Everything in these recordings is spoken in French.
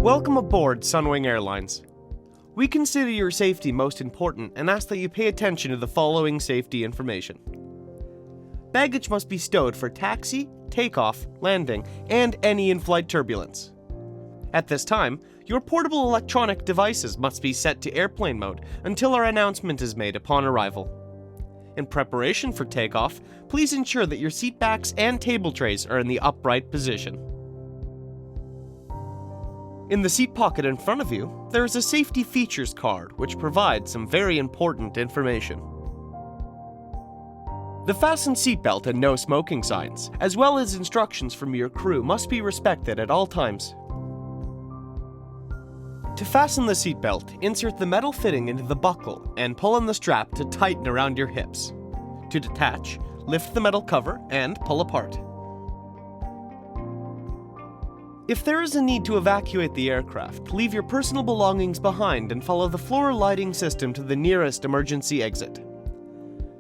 Welcome aboard Sunwing Airlines. We consider your safety most important and ask that you pay attention to the following safety information. Baggage must be stowed for taxi, takeoff, landing, and any in-flight turbulence. At this time, your portable electronic devices must be set to airplane mode until our announcement is made upon arrival. In preparation for takeoff, please ensure that your seat backs and table trays are in the upright position. In the seat pocket in front of you, there is a safety features card which provides some very important information. The fasten seatbelt and no smoking signs, as well as instructions from your crew, must be respected at all times. To fasten the seatbelt, insert the metal fitting into the buckle and pull on the strap to tighten around your hips. To detach, lift the metal cover and pull apart. If there is a need to evacuate the aircraft, leave your personal belongings behind and follow the floor lighting system to the nearest emergency exit.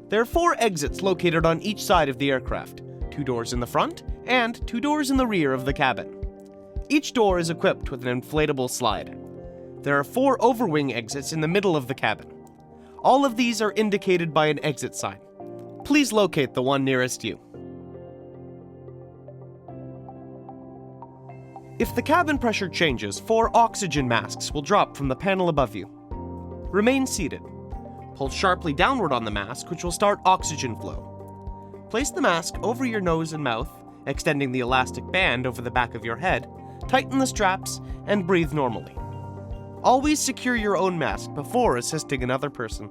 There are 4 exits located on each side of the aircraft, 2 doors in the front and 2 doors in the rear of the cabin. Each door is equipped with an inflatable slide. There are 4 overwing exits in the middle of the cabin. All of these are indicated by an exit sign. Please locate the one nearest you. If the cabin pressure changes, 4 oxygen masks will drop from the panel above you. Remain seated. Pull sharply downward on the mask, which will start oxygen flow. Place the mask over your nose and mouth, extending the elastic band over the back of your head, tighten the straps, and breathe normally. Always secure your own mask before assisting another person.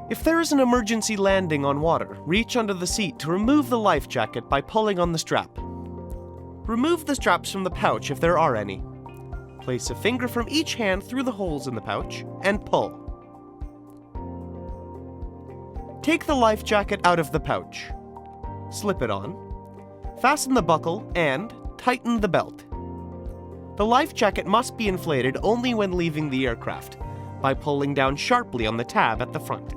If there is an emergency landing on water, reach under the seat to remove the life jacket by pulling on the strap. Remove the straps from the pouch if there are any. Place a finger from each hand through the holes in the pouch and pull. Take the life jacket out of the pouch. Slip it on. Fasten the buckle and tighten the belt. The life jacket must be inflated only when leaving the aircraft, by pulling down sharply on the tab at the front.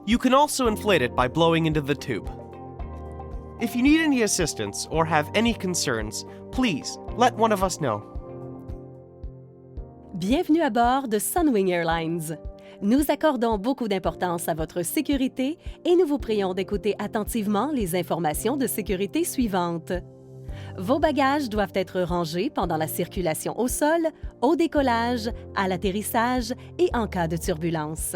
You can also inflate it by blowing into the tube. If you need any assistance or have any concerns, please let one of us know. Bienvenue à bord de Sunwing Airlines. Nous accordons beaucoup d'importance à votre sécurité et nous vous prions d'écouter attentivement les informations de sécurité suivantes. Vos bagages doivent être rangés pendant la circulation au sol, au décollage, à l'atterrissage et en cas de turbulence.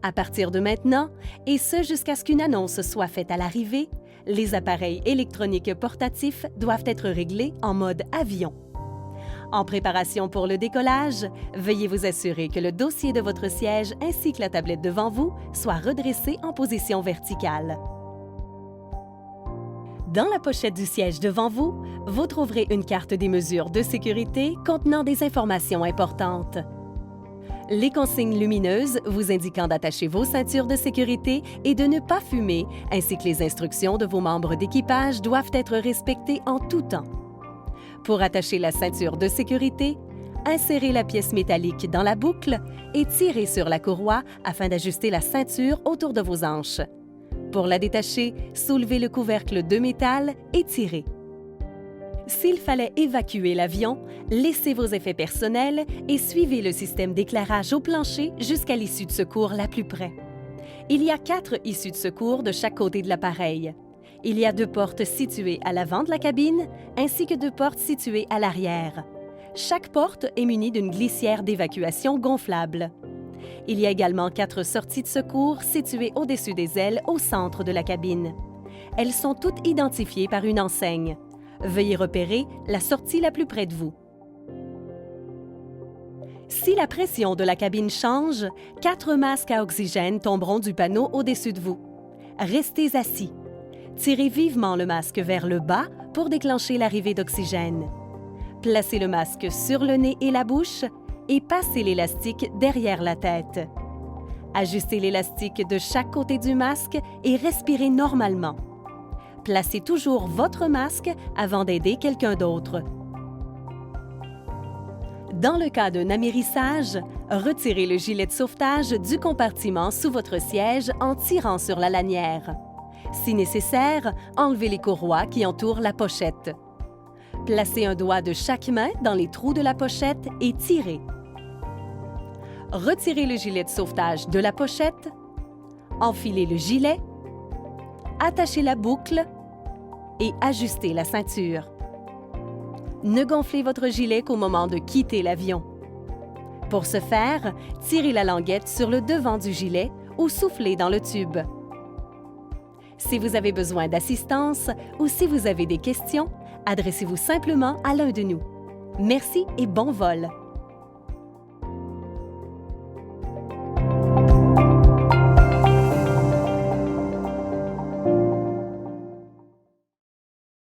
À partir de maintenant, et ce jusqu'à ce qu'une annonce soit faite à l'arrivée, les appareils électroniques portatifs doivent être réglés en mode avion. En préparation pour le décollage, veuillez vous assurer que le dossier de votre siège ainsi que la tablette devant vous soient redressés en position verticale. Dans la pochette du siège devant vous, vous trouverez une carte des mesures de sécurité contenant des informations importantes. Les consignes lumineuses vous indiquant d'attacher vos ceintures de sécurité et de ne pas fumer, ainsi que les instructions de vos membres d'équipage doivent être respectées en tout temps. Pour attacher la ceinture de sécurité, insérez la pièce métallique dans la boucle et tirez sur la courroie afin d'ajuster la ceinture autour de vos hanches. Pour la détacher, soulevez le couvercle de métal et tirez. S'il fallait évacuer l'avion, laissez vos effets personnels et suivez le système d'éclairage au plancher jusqu'à l'issue de secours la plus près. Il y a 4 issues de secours de chaque côté de l'appareil. Il y a 2 portes situées à l'avant de la cabine ainsi que 2 portes situées à l'arrière. Chaque porte est munie d'une glissière d'évacuation gonflable. Il y a également 4 sorties de secours situées au-dessus des ailes au centre de la cabine. Elles sont toutes identifiées par une enseigne. Veuillez repérer la sortie la plus près de vous. Si la pression de la cabine change, 4 masques à oxygène tomberont du panneau au-dessus de vous. Restez assis. Tirez vivement le masque vers le bas pour déclencher l'arrivée d'oxygène. Placez le masque sur le nez et la bouche et passez l'élastique derrière la tête. Ajustez l'élastique de chaque côté du masque et respirez normalement. Placez toujours votre masque avant d'aider quelqu'un d'autre. Dans le cas d'un amérissage, retirez le gilet de sauvetage du compartiment sous votre siège en tirant sur la lanière. Si nécessaire, enlevez les courroies qui entourent la pochette. Placez un doigt de chaque main dans les trous de la pochette et tirez. Retirez le gilet de sauvetage de la pochette. Enfilez le gilet. Attachez la boucle et ajustez la ceinture. Ne gonflez votre gilet qu'au moment de quitter l'avion. Pour ce faire, tirez la languette sur le devant du gilet ou soufflez dans le tube. Si vous avez besoin d'assistance ou si vous avez des questions, adressez-vous simplement à l'un de nous. Merci et bon vol!